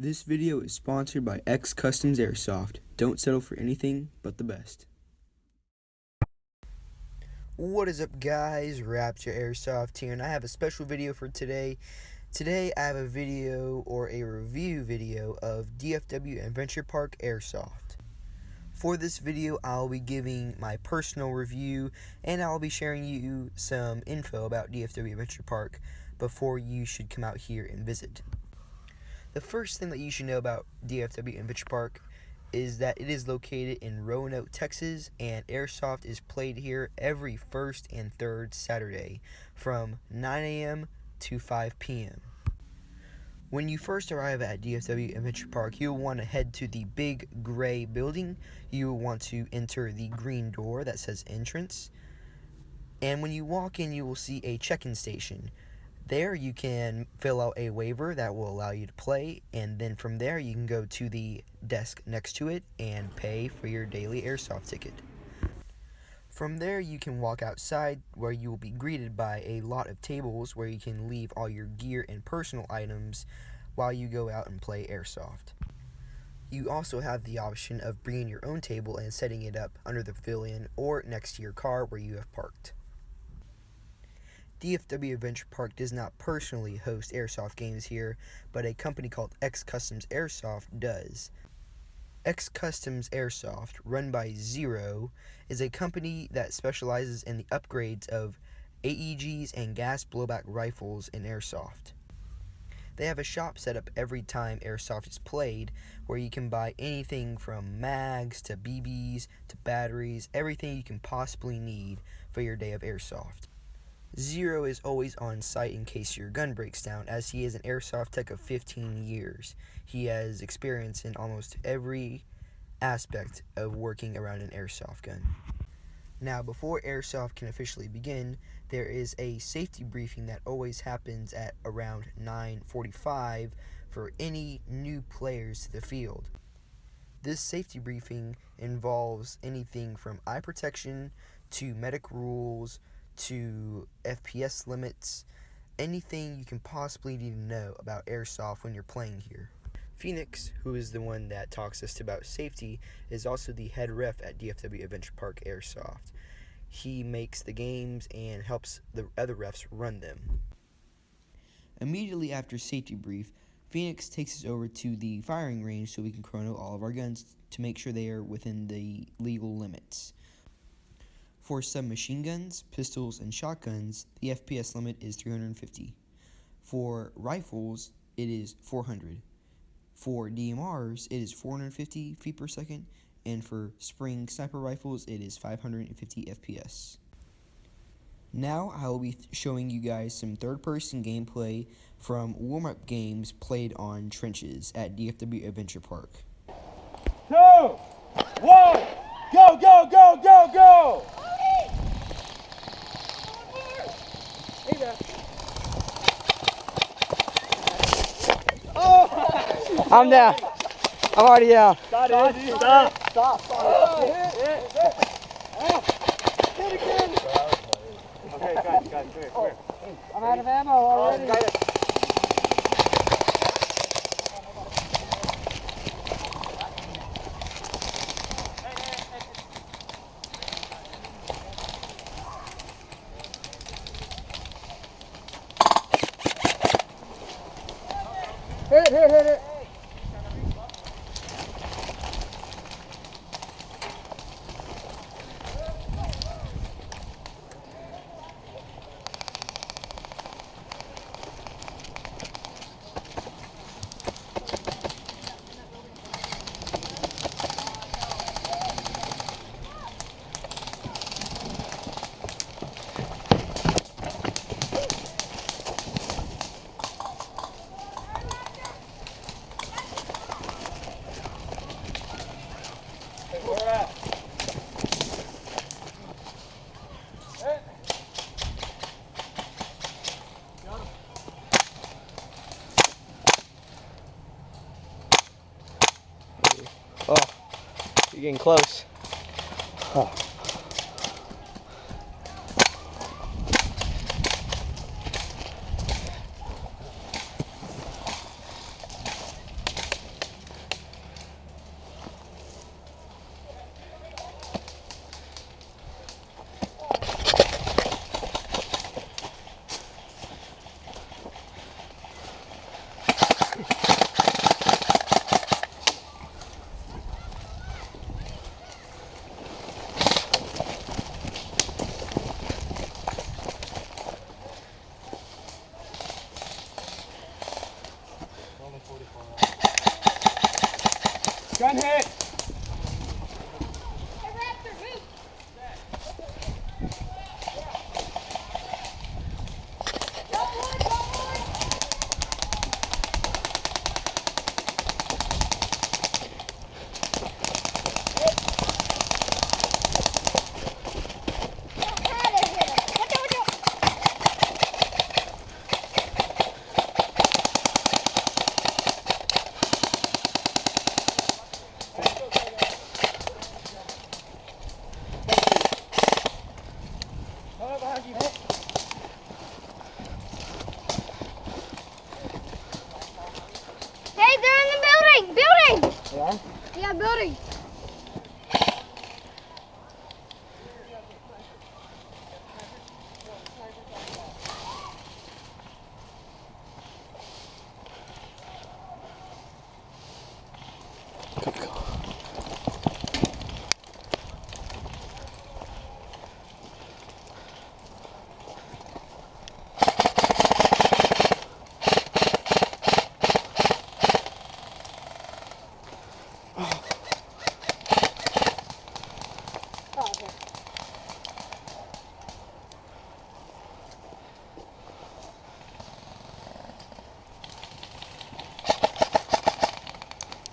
This video is sponsored by X Customs Airsoft. Don't settle for anything but the best. What is up, guys? Patriot Airsoft here, and I have a special video for today. Today I have a video or a review video of DFW Adventure Park Airsoft. For this video, I'll be giving my personal review, and I'll be sharing you some info about DFW Adventure Park before you should come out here and visit. The first thing that you should know about DFW Adventure Park is that it is located in Roanoke, Texas, and Airsoft is played here every first and third Saturday from 9 a.m. to 5 p.m. When you first arrive at DFW Adventure Park, you'll want to head to the big gray building. You will want to enter the green door that says entrance. And when you walk in, you will see a check-in station. There you can fill out a waiver that will allow you to play, and then from there you can go to the desk next to it and pay for your daily airsoft ticket. From there you can walk outside, where you will be greeted by a lot of tables where you can leave all your gear and personal items while you go out and play airsoft. You also have the option of bringing your own table and setting it up under the pavilion or next to your car where you have parked. DFW Adventure Park does not personally host airsoft games here, but a company called X Customs Airsoft does. X Customs Airsoft, run by Zero, is a company that specializes in the upgrades of AEGs and gas blowback rifles in airsoft. They have a shop set up every time airsoft is played, where you can buy anything from mags to BBs to batteries, everything you can possibly need for your day of airsoft. Zero is always on site in case your gun breaks down, as he is an airsoft tech of 15 years. He has experience in almost every aspect of working around an airsoft gun. Now, before airsoft can officially begin, there is a safety briefing that always happens at around 9:45 for any new players to the field. This safety briefing involves anything from eye protection to medic rules to FPS limits, anything you can possibly need to know about airsoft when you're playing here. Phoenix, who is the one that talks us about safety, is also the head ref at DFW Adventure Park Airsoft. He makes the games and helps the other refs run them. Immediately after safety brief, Phoenix takes us over to the firing range so we can chrono all of our guns to make sure they are within the legal limits. For submachine guns, pistols, and shotguns, the FPS limit is 350. For rifles, it is 400. For DMRs, it is 450 feet per second, and for spring sniper rifles, it is 550 FPS. Now I will be showing you guys some third-person gameplay from warm-up games played on trenches at DFW Adventure Park. 2, 1, go, go, go, go, go! I'm down. I'm already down. Stop. Hit again. Okay, guys, come here. I'm out of ammo already. Hit it. Oh, you're getting close. Oh. huh? Yeah, building.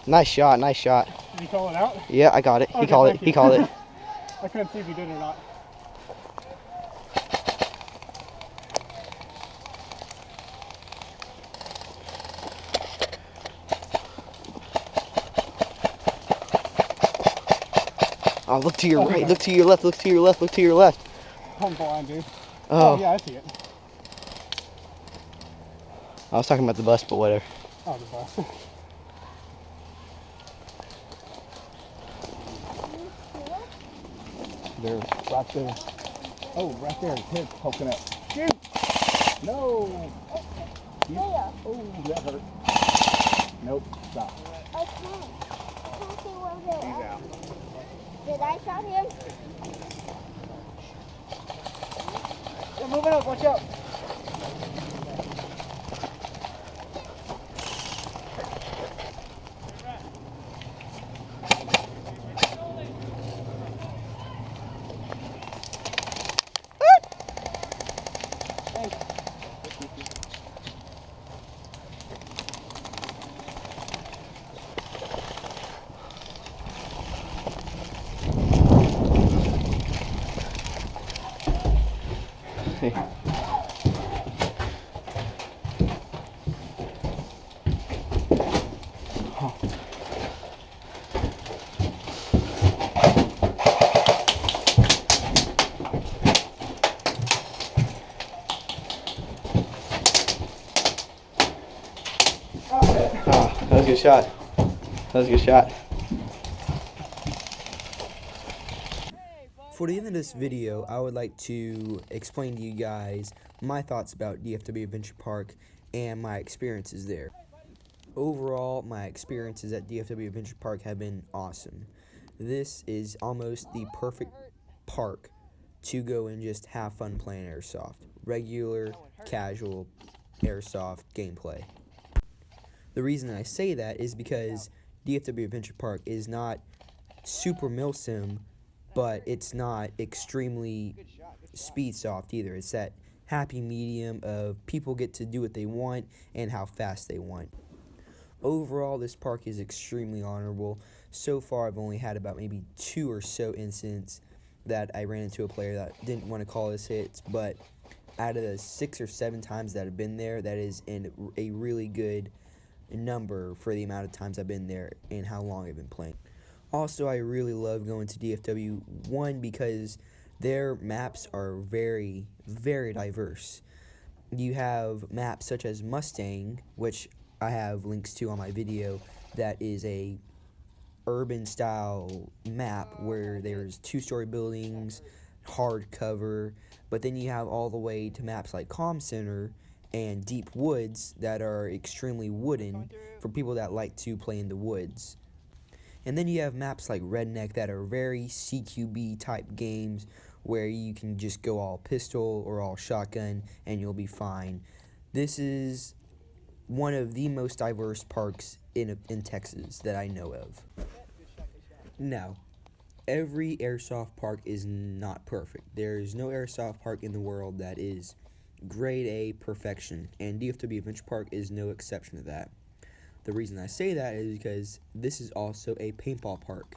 Nice shot, nice shot. Did you call it out? Yeah, I got it. He Okay, called it. thank He you. called it. I couldn't see if you did or not. Oh, look to your right, look to your left, look to your left, look to your left. I'm blind, dude. Oh, Yeah, I see it. I was talking about the bus, but whatever. Oh, the bus. There, right there. Oh, right there, his head's poking up. Shoot! No! Oh, that hurt. Nope, stop. Okay. Can't see where they He's are. out. Did I shot him? They're moving up, watch out. That was a good shot. That was a good shot. For the end of this video, I would like to explain to you guys my thoughts about DFW Adventure Park and my experiences there. Overall, my experiences at DFW Adventure Park have been awesome. This is almost the perfect park to go and just have fun playing airsoft. Regular, casual airsoft gameplay. The reason I say that is because DFW Adventure Park is not super milsim, but it's not extremely speed soft either. It's that happy medium of people get to do what they want and how fast they want. Overall, this park is extremely honorable. So far, I've only had about maybe 2 or so incidents that I ran into a player that didn't want to call us hits, but out of the 6 or 7 times that I've been there, that is a really good number for the amount of times I've been there and how long I've been playing. Also, I really love going to DFW, one, because their maps are very, very diverse. You have maps such as Mustang, which I have links to on my video, that is a urban style map where there's 2-story buildings, hard cover, but then you have all the way to maps like Comm Center and Deep Woods that are extremely wooden for people that like to play in the woods. And then you have maps like Redneck that are very CQB type games where you can just go all pistol or all shotgun and you'll be fine. This is one of the most diverse parks in Texas that I know of. Now, every airsoft park is not perfect. There's no airsoft park in the world that is grade A perfection, and DFW Adventure Park is no exception to that. The reason I say that is because this is also a paintball park.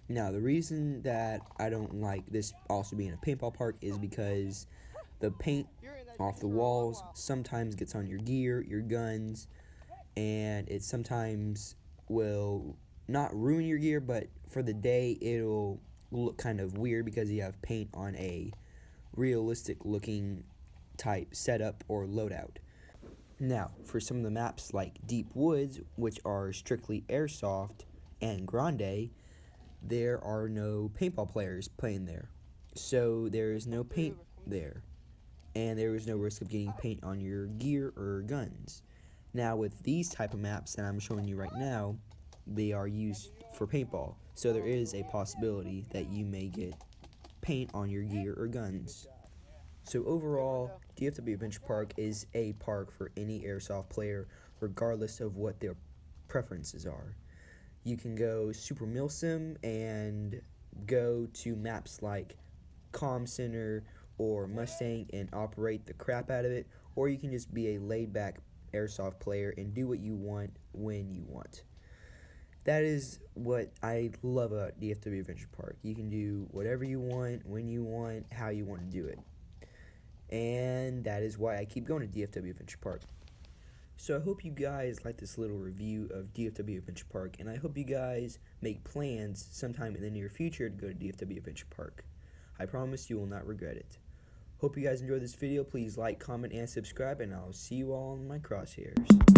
Now, the reason that I don't like this also being a paintball park is because the paint off the walls sometimes gets on your gear, your guns, and it sometimes will not ruin your gear, but for the day it'll look kind of weird because you have paint on a realistic looking type setup or loadout. Now, for some of the maps like Deep Woods, which are strictly airsoft, and Grande, there are no paintball players playing there. So there is no paint there, and there is no risk of getting paint on your gear or guns. Now with these type of maps that I'm showing you right now, they are used for paintball, so there is a possibility that you may get paint on your gear or guns. So overall, DFW Adventure Park is a park for any airsoft player, regardless of what their preferences are. You can go super milsim and go to maps like Com Center or Mustang and operate the crap out of it, or you can just be a laid-back airsoft player and do what you want when you want. That is what I love about DFW Adventure Park. You can do whatever you want, when you want, how you want to do it. And that is why I keep going to DFW Adventure Park. So I hope you guys like this little review of DFW Adventure Park, and I hope you guys make plans sometime in the near future to go to DFW Adventure Park. I promise you will not regret it. Hope you guys enjoyed this video. Please like, comment, and subscribe, and I'll see you all in my crosshairs.